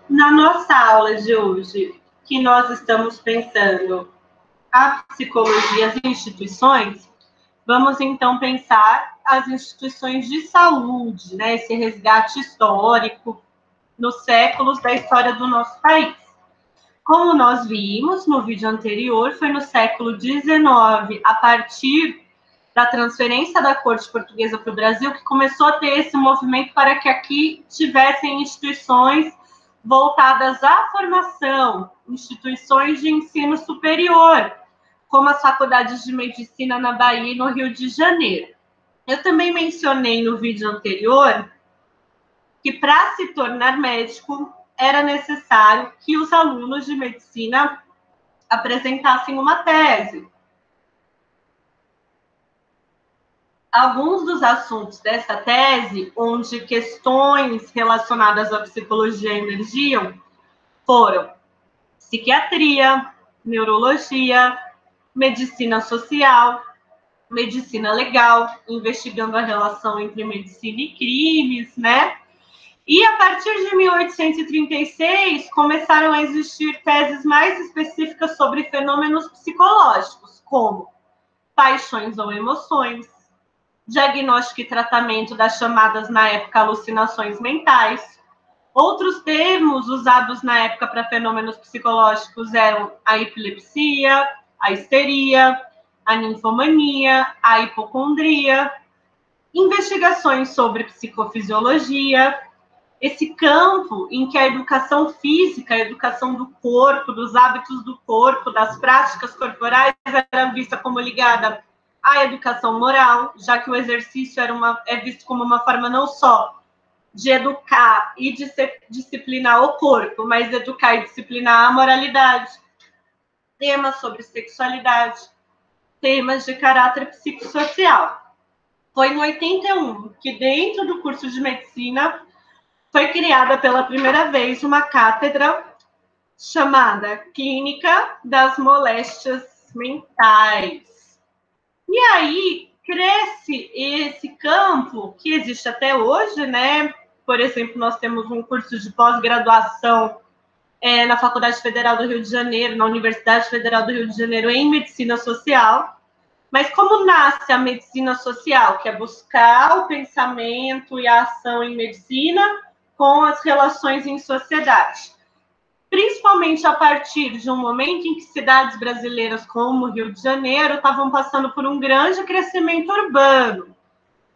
Na nossa aula de hoje, que nós estamos pensando a psicologia, as instituições, vamos então pensar as instituições de saúde, né? Esse resgate histórico nos séculos da história do nosso país. Como nós vimos no vídeo anterior, foi no século XIX, a partir da transferência da corte portuguesa para o Brasil, que começou a ter esse movimento para que aqui tivessem instituições voltadas à formação, instituições de ensino superior, como as faculdades de medicina na Bahia e no Rio de Janeiro. Eu também mencionei no vídeo anterior que para se tornar médico era necessário que os alunos de medicina apresentassem uma tese. Alguns dos assuntos dessa tese, onde questões relacionadas à psicologia emergiam, foram psiquiatria, neurologia, medicina social, medicina legal, investigando a relação entre medicina e crimes, né? E a partir de 1836, começaram a existir teses mais específicas sobre fenômenos psicológicos, como paixões ou emoções, diagnóstico e tratamento das chamadas na época alucinações mentais. Outros termos usados na época para fenômenos psicológicos eram a epilepsia, a histeria, a ninfomania, a hipocondria, investigações sobre psicofisiologia, esse campo em que a educação física, a educação do corpo, dos hábitos do corpo, das práticas corporais era vista como ligada à educação moral, já que o exercício é visto como uma forma não só de educar e de disciplinar o corpo, mas educar e disciplinar a moralidade. Temas sobre sexualidade, temas de caráter psicossocial. Foi em 81 que, dentro do curso de medicina, foi criada pela primeira vez uma cátedra chamada Clínica das Moléstias Mentais. E aí cresce esse campo que existe até hoje, né? Por exemplo, nós temos um curso de pós-graduação na Faculdade Federal do Rio de Janeiro, na Universidade Federal do Rio de Janeiro, em Medicina Social. Mas como nasce a medicina social, que é buscar o pensamento e a ação em medicina com as relações em sociedade? Principalmente a partir de um momento em que cidades brasileiras como o Rio de Janeiro estavam passando por um grande crescimento urbano.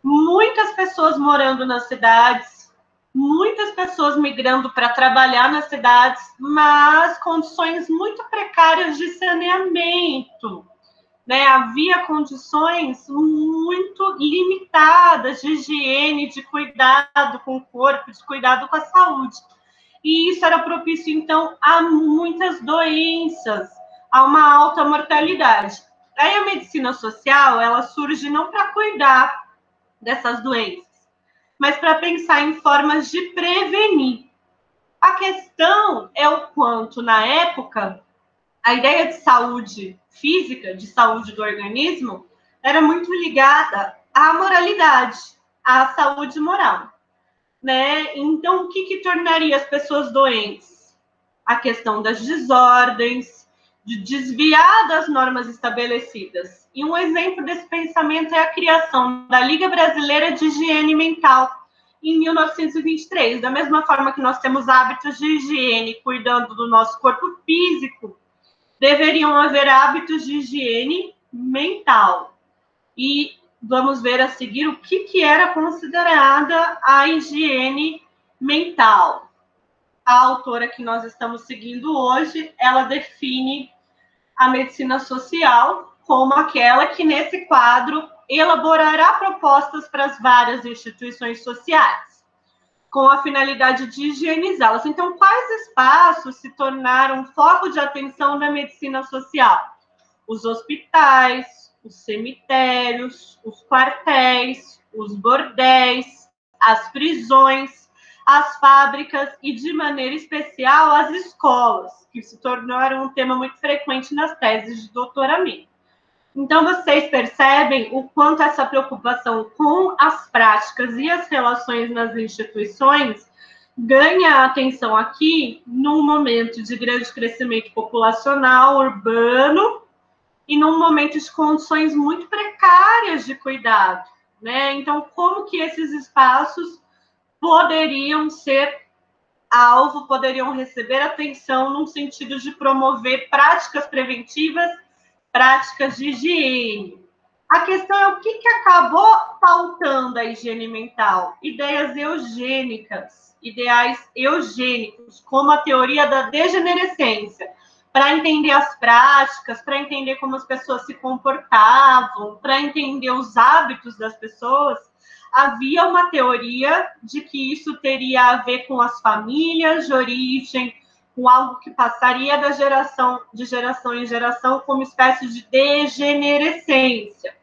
Muitas pessoas morando nas cidades, muitas pessoas migrando para trabalhar nas cidades, mas condições muito precárias de saneamento, né? Havia condições muito limitadas de higiene, de cuidado com o corpo, de cuidado com a saúde. E isso era propício, então, a muitas doenças, a uma alta mortalidade. Aí a medicina social, ela surge não para cuidar dessas doenças, mas para pensar em formas de prevenir. A questão é o quanto, na época, a ideia de saúde física, de saúde do organismo, era muito ligada à moralidade, à saúde moral, né? Então, o que tornaria as pessoas doentes? A questão das desordens, de desviar das normas estabelecidas. E um exemplo desse pensamento é a criação da Liga Brasileira de Higiene Mental, em 1923. Da mesma forma que nós temos hábitos de higiene cuidando do nosso corpo físico, deveriam haver hábitos de higiene mental. E vamos ver a seguir o que era considerada a higiene mental. A autora que nós estamos seguindo hoje, ela define a medicina social como aquela que, nesse quadro, elaborará propostas para as várias instituições sociais, com a finalidade de higienizá-las. Então, quais espaços se tornaram foco de atenção da medicina social? Os hospitais, os cemitérios, os quartéis, os bordéis, as prisões, as fábricas e, de maneira especial, as escolas, que se tornaram um tema muito frequente nas teses de doutoramento. Então, vocês percebem o quanto essa preocupação com as práticas e as relações nas instituições ganha atenção aqui num momento de grande crescimento populacional, urbano, e num momento de condições muito precárias de cuidado, né? Então, como que esses espaços poderiam ser alvo, poderiam receber atenção no sentido de promover práticas preventivas, práticas de higiene. A questão é o que acabou pautando a higiene mental? Ideias eugênicas, ideais eugênicos, como a teoria da degenerescência, para entender as práticas, para entender como as pessoas se comportavam, para entender os hábitos das pessoas. Havia uma teoria de que isso teria a ver com as famílias de origem, com algo que passaria de geração em geração, como espécie de degenerescência.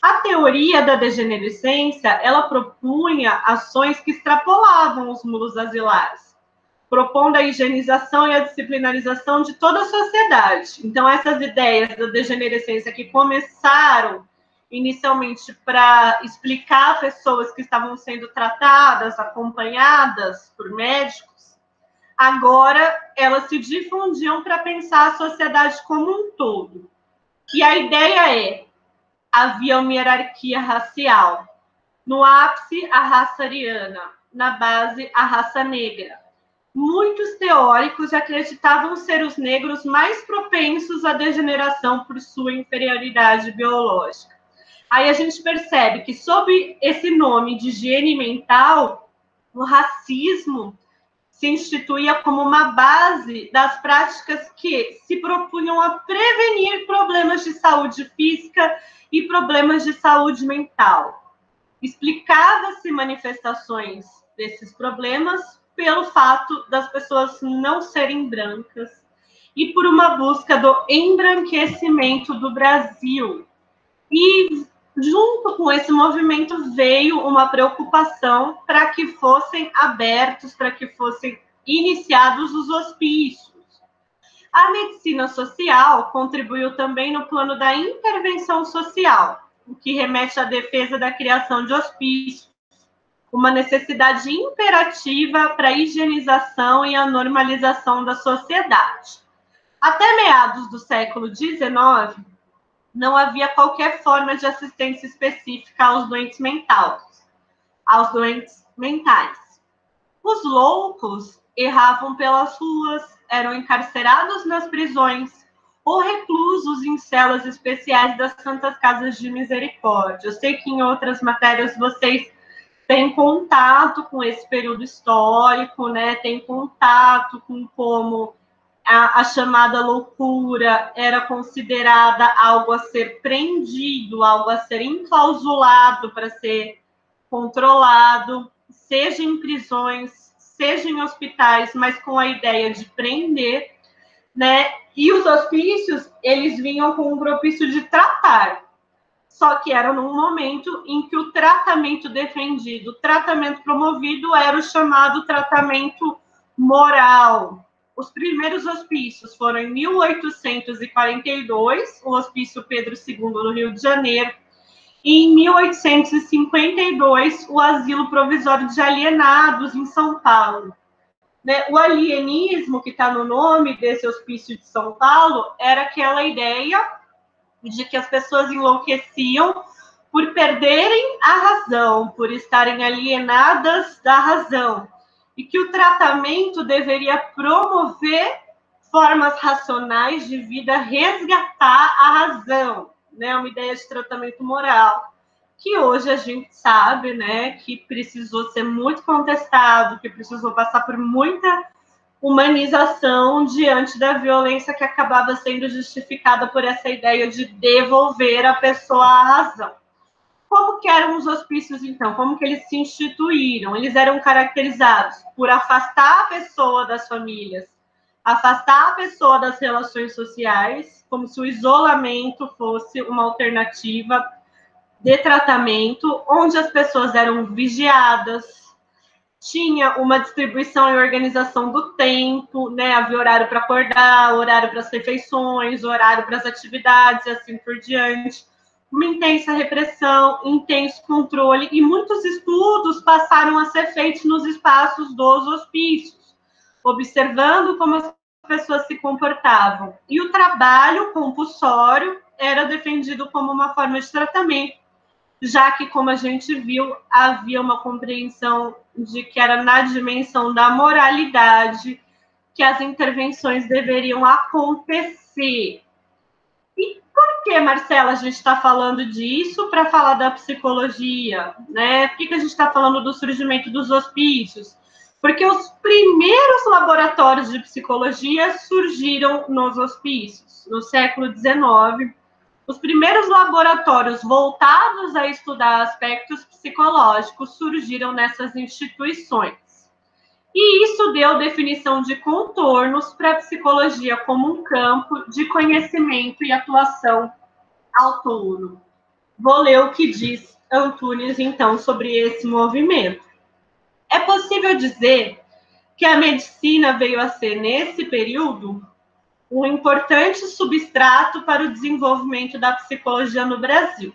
A teoria da degenerescência, ela propunha ações que extrapolavam os muros asilares, propondo a higienização e a disciplinarização de toda a sociedade. Então, essas ideias da degenerescência que começaram inicialmente para explicar pessoas que estavam sendo tratadas, acompanhadas por médicos, agora elas se difundiam para pensar a sociedade como um todo. E a ideia é: havia uma hierarquia racial. No ápice, a raça ariana, na base, a raça negra. Muitos teóricos acreditavam ser os negros mais propensos à degeneração por sua inferioridade biológica. Aí a gente percebe que, sob esse nome de higiene mental, o racismo se instituía como uma base das práticas que se propunham a prevenir problemas de saúde física e problemas de saúde mental. Explicava-se manifestações desses problemas pelo fato das pessoas não serem brancas e por uma busca do embranquecimento do Brasil. E junto com esse movimento veio uma preocupação para que fossem abertos, para que fossem iniciados os hospícios. A medicina social contribuiu também no plano da intervenção social, o que remete à defesa da criação de hospícios, uma necessidade imperativa para a higienização e a normalização da sociedade. Até meados do século XIX, não havia qualquer forma de assistência específica aos doentes mentais. Os loucos erravam pelas ruas, eram encarcerados nas prisões ou reclusos em celas especiais das Santas Casas de Misericórdia. Eu sei que em outras matérias vocês têm contato com esse período histórico, né? Têm contato com como a chamada loucura era considerada algo a ser prendido, algo a ser enclausulado para ser controlado, seja em prisões, seja em hospitais, mas com a ideia de prender, né? E os hospícios, eles vinham com um propício de tratar, só que era num momento em que o tratamento defendido, o tratamento promovido era o chamado tratamento moral. Os primeiros hospícios foram em 1842, o Hospício Pedro II, no Rio de Janeiro, e em 1852, o Asilo Provisório de Alienados, em São Paulo. O alienismo, que está no nome desse hospício de São Paulo, era aquela ideia de que as pessoas enlouqueciam por perderem a razão, por estarem alienadas da razão, e que o tratamento deveria promover formas racionais de vida, resgatar a razão, né? Uma ideia de tratamento moral, que hoje a gente sabe, né, que precisou ser muito contestado, que precisou passar por muita humanização diante da violência que acabava sendo justificada por essa ideia de devolver a pessoa à razão. Como que eram os hospícios, então? Como que eles se instituíram? Eles eram caracterizados por afastar a pessoa das famílias, afastar a pessoa das relações sociais, como se o isolamento fosse uma alternativa de tratamento, onde as pessoas eram vigiadas, tinha uma distribuição e organização do tempo, né? Havia horário para acordar, horário para as refeições, horário para as atividades e assim por diante. uma intensa repressão, intenso controle, e muitos estudos passaram a ser feitos nos espaços dos hospícios, observando como as pessoas se comportavam. E o trabalho compulsório era defendido como uma forma de tratamento, já que, como a gente viu, havia uma compreensão de que era na dimensão da moralidade que as intervenções deveriam acontecer. E por que, Marcela, a gente está falando disso para falar da psicologia, né? Por que a gente está falando do surgimento dos hospícios? Porque os primeiros laboratórios de psicologia surgiram nos hospícios, no século XIX. Os primeiros laboratórios voltados a estudar aspectos psicológicos surgiram nessas instituições. E isso deu definição de contornos para a psicologia como um campo de conhecimento e atuação autônomo. Vou ler o que diz Antunes, então, sobre esse movimento. É possível dizer que a medicina veio a ser, nesse período, um importante substrato para o desenvolvimento da psicologia no Brasil,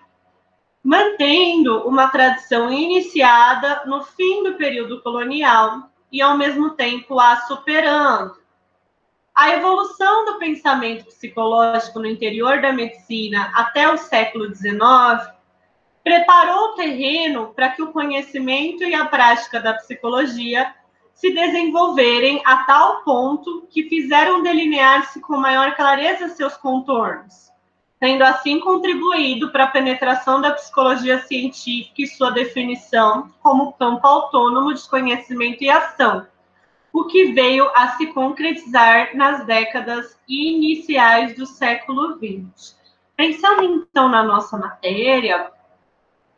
mantendo uma tradição iniciada no fim do período colonial e, ao mesmo tempo, a superando. A evolução do pensamento psicológico no interior da medicina até o século XIX preparou o terreno para que o conhecimento e a prática da psicologia se desenvolverem a tal ponto que fizeram delinear-se com maior clareza seus contornos, tendo assim contribuído para a penetração da psicologia científica e sua definição como campo autônomo de conhecimento e ação, o que veio a se concretizar nas décadas iniciais do século XX. Pensando então na nossa matéria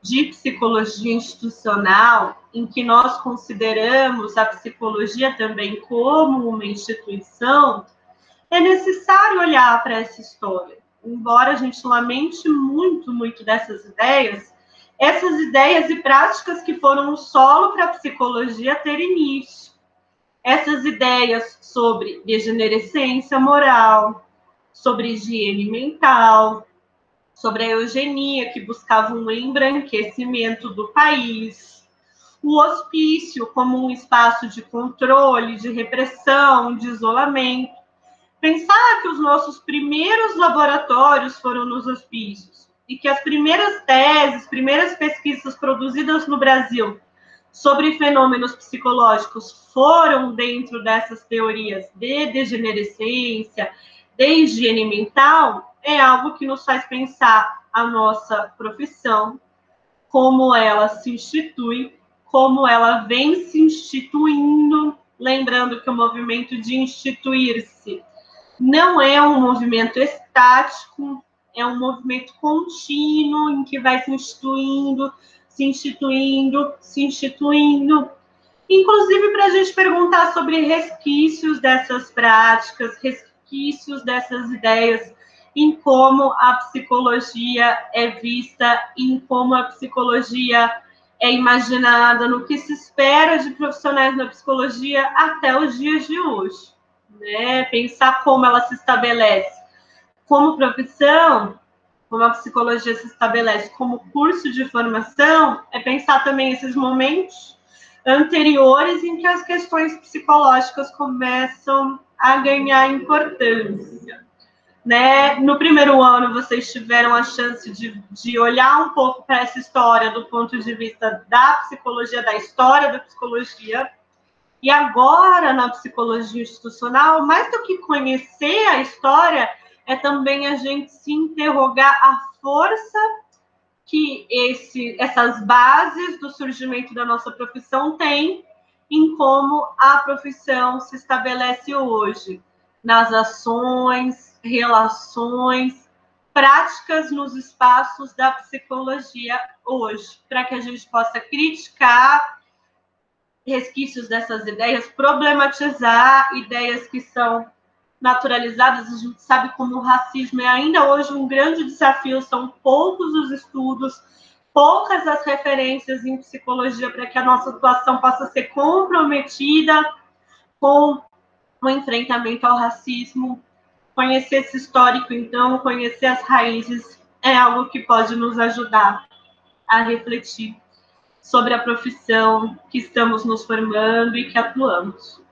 de psicologia institucional, em que nós consideramos a psicologia também como uma instituição, é necessário olhar para essa história. Embora a gente lamente muito dessas ideias, essas ideias e práticas que foram o solo para a psicologia ter início. Essas ideias sobre degenerescência moral, sobre higiene mental, sobre a eugenia, que buscava um embranquecimento do país, o hospício como um espaço de controle, de repressão, de isolamento. Pensar que os nossos primeiros laboratórios foram nos hospícios e que as primeiras teses, primeiras pesquisas produzidas no Brasil sobre fenômenos psicológicos foram dentro dessas teorias de degenerescência, de higiene mental, é algo que nos faz pensar a nossa profissão, como ela se institui, como ela vem se instituindo, lembrando que o movimento de instituir-se não é um movimento estático, é um movimento contínuo, em que vai se instituindo, se instituindo, se instituindo. Inclusive para a gente perguntar sobre resquícios dessas práticas, resquícios dessas ideias, em como a psicologia é vista, em como a psicologia é imaginada, no que se espera de profissionais da psicologia até os dias de hoje, né? Pensar como ela se estabelece como profissão, como a psicologia se estabelece como curso de formação, é pensar também esses momentos anteriores em que as questões psicológicas começam a ganhar importância. Né? No primeiro ano, vocês tiveram a chance de olhar um pouco para essa história do ponto de vista da psicologia, da história da psicologia. E agora, na psicologia institucional, mais do que conhecer a história, é também a gente se interrogar a força que essas bases do surgimento da nossa profissão têm em como a profissão se estabelece hoje, nas ações, relações, práticas nos espaços da psicologia hoje, para que a gente possa criticar resquícios dessas ideias, problematizar ideias que são naturalizadas. A gente sabe como o racismo é ainda hoje um grande desafio, são poucos os estudos, poucas as referências em psicologia para que a nossa atuação possa ser comprometida com o enfrentamento ao racismo. Conhecer esse histórico, então, conhecer as raízes é algo que pode nos ajudar a refletir sobre a profissão que estamos nos formando e que atuamos.